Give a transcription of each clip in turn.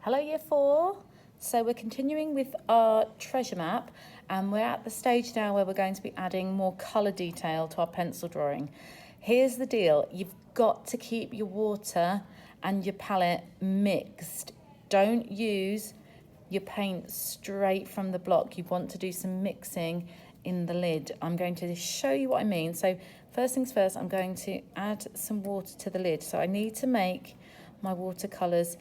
Hello Year 4. So we're continuing with our treasure map and we're at the stage now where we're going to be adding more colour detail to our pencil drawing. Here's the deal, you've got to keep your water and your palette mixed. Don't use your paint straight from the block. You want to do some mixing in the lid. I'm going to show you what I mean. So first things first, I'm going to add some water to the lid. So I need to make my watercolours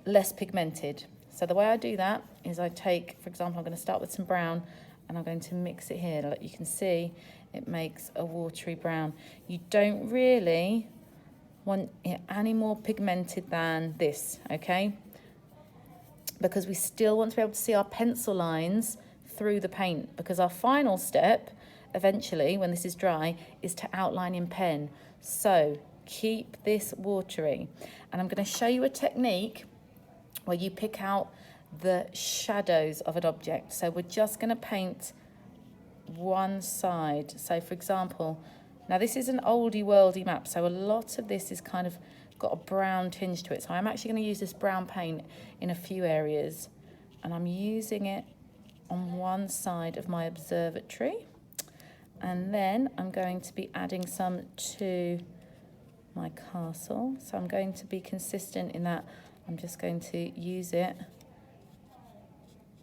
less pigmented. So the way I do that is I take, for example, I'm going to start with some brown and I'm going to mix it here. Like you can see, it makes a watery brown. You don't really want it any more pigmented than this, okay? Because we still want to be able to see our pencil lines through the paint, because our final step, eventually, when this is dry, is to outline in pen. So keep this watery. And I'm going to show you a technique where you pick out the shadows of an object. So we're just going to paint one side. So for example, now this is an oldie worldy map, so a lot of this is kind of got a brown tinge to it. So I'm actually going to use this brown paint in a few areas, and I'm using it on one side of my observatory, and then I'm going to be adding some to my castle. So I'm going to be consistent in that I'm just going to use it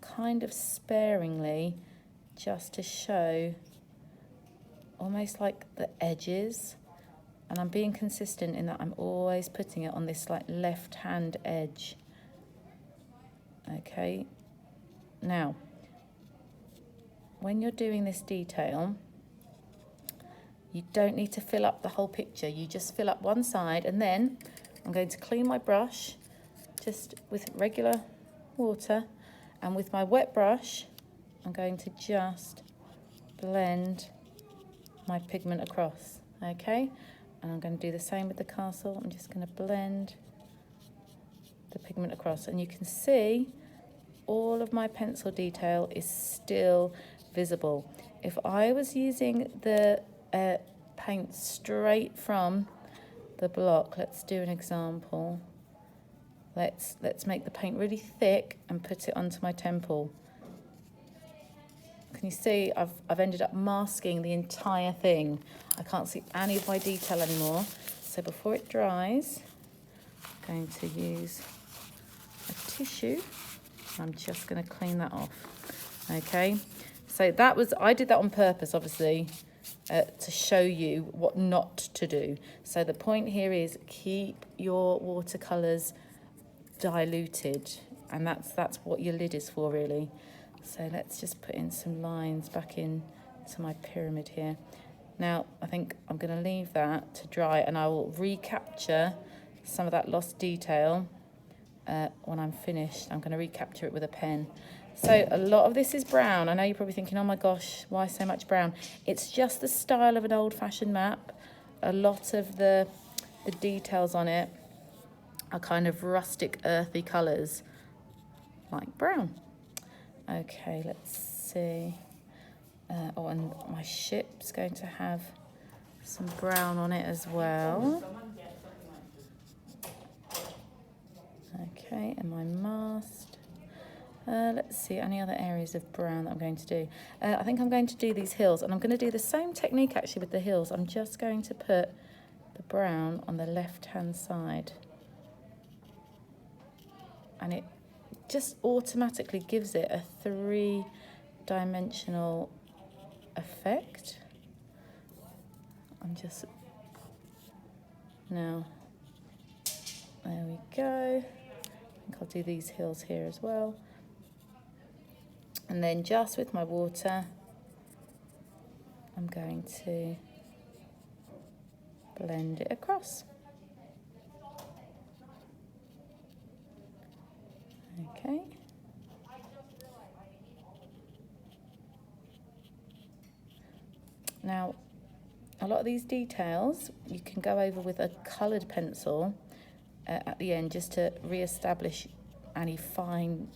kind of sparingly, just to show almost like the edges. And I'm being consistent in that I'm always putting it on this like left hand edge. Okay, now when you're doing this detail, you don't need to fill up the whole picture. You just fill up one side, and then I'm going to clean my brush just with regular water, and with my wet brush I'm going to just blend my pigment across, okay? And I'm going to do the same with the castle. I'm just going to blend the pigment across, and you can see all of my pencil detail is still visible. If I was using the paint straight from the block, let's do an example. Let's make the paint really thick and put it onto my temple. Can you see I've ended up masking the entire thing? I can't see any of my detail anymore. So before it dries, I'm going to use a tissue. I'm just going to clean that off. Okay, so I did that on purpose, obviously, to show you what not to do. So the point here is keep your watercolours diluted, and that's what your lid is for, really. So let's just put in some lines back in to my pyramid here. Now I think I'm going to leave that to dry, and I will recapture some of that lost detail when I'm finished. I'm going to recapture it with a pen. So a lot of this is brown. I know you're probably thinking, oh my gosh, why so much brown? It's just the style of an old-fashioned map. A lot of the details on it are kind of rustic, earthy colours, like brown. Okay, let's see. Oh, and my ship's going to have some brown on it as well. Okay, and my mast. Let's see, any other areas of brown that I'm going to do. I think I'm going to do these hills, and I'm going to do the same technique actually with the hills. I'm just going to put the brown on the left-hand side, and it just automatically gives it a three-dimensional effect. Now, there we go. I think I'll do these hills here as well. And then just with my water, I'm going to blend it across. Okay. Now, a lot of these details you can go over with a coloured pencil at the end, just to re-establish any fine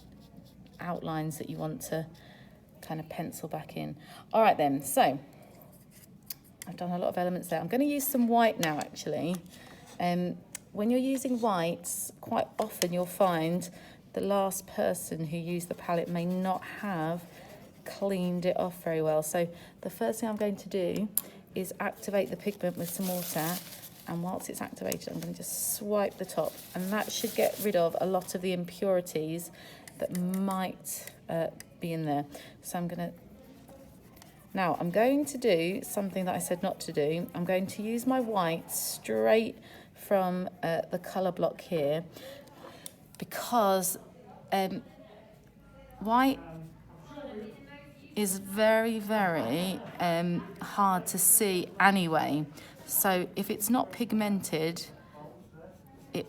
outlines that you want to kind of pencil back in. All right then, so I've done a lot of elements there. I'm going to use some white now, actually. when you're using whites, quite often you'll find the last person who used the palette may not have cleaned it off very well. So the first thing I'm going to do is activate the pigment with some water, and whilst it's activated, I'm going to just swipe the top, and that should get rid of a lot of the impurities that might be in there. So I'm going to do something that I said not to do. I'm going to use my white straight from the colour block here, because white is very, very hard to see anyway. So if it's not pigmented, you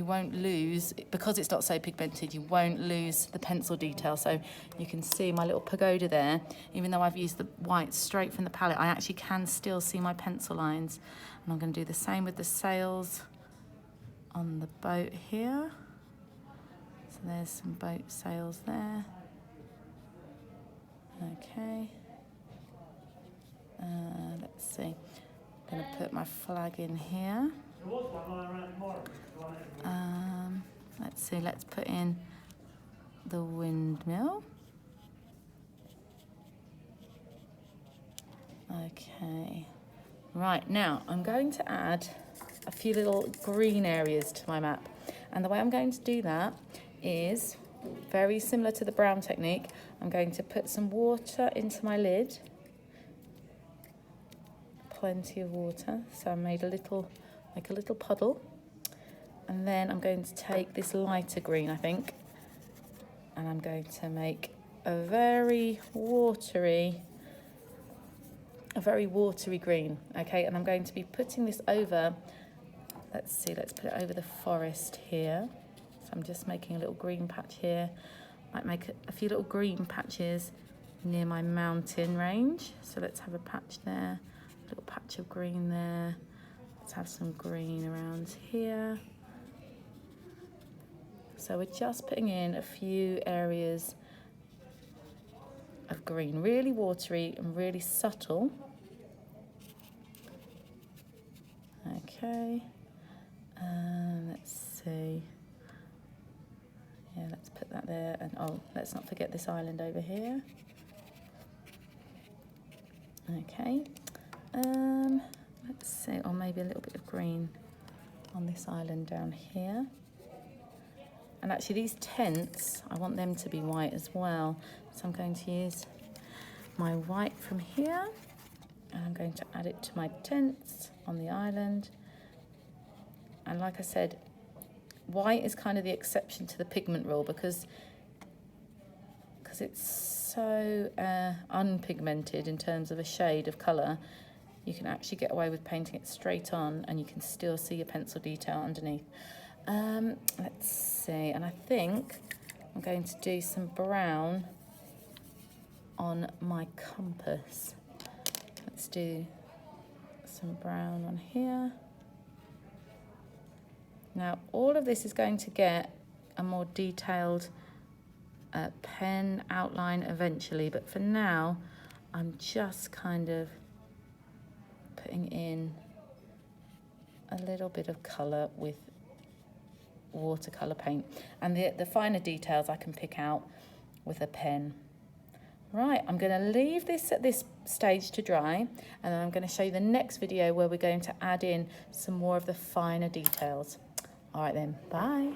won't lose, because it's not so pigmented, you won't lose the pencil detail. So you can see my little pagoda there. Even though I've used the white straight from the palette, I actually can still see my pencil lines. And I'm going to do the same with the sails on the boat here. So there's some boat sails there. Okay. Let's see. I'm going to put my flag in here. Let's see, let's put in the windmill. Okay. Right, now I'm going to add a few little green areas to my map. And the way I'm going to do that is very similar to the brown technique. I'm going to put some water into my lid. Plenty of water. So I made like a little puddle. And then I'm going to take this lighter green, I think, and I'm going to make a very watery green, okay? And I'm going to be putting this over, let's put it over the forest here. So I'm just making a little green patch here. Might make a few little green patches near my mountain range. So let's have a patch there, a little patch of green there. Let's have some green around here. So we're just putting in a few areas of green, really watery and really subtle. Okay, let's see. Yeah, let's put that there. And oh, let's not forget this island over here. Okay, let's see, or maybe a little bit of green on this island down here. And actually these tents, I want them to be white as well. So I'm going to use my white from here, and I'm going to add it to my tents on the island. And like I said, white is kind of the exception to the pigment rule, because it's so unpigmented in terms of a shade of colour. You can actually get away with painting it straight on, and you can still see your pencil detail underneath. Let's see, and I think I'm going to do some brown on my compass. Let's do some brown on here. Now, all of this is going to get a more detailed pen outline eventually, but for now, I'm just kind of putting in a little bit of colour with watercolour paint, and the finer details I can pick out with a pen. Right, I'm going to leave this at this stage to dry, and then I'm going to show you the next video where we're going to add in some more of the finer details. All right then, bye.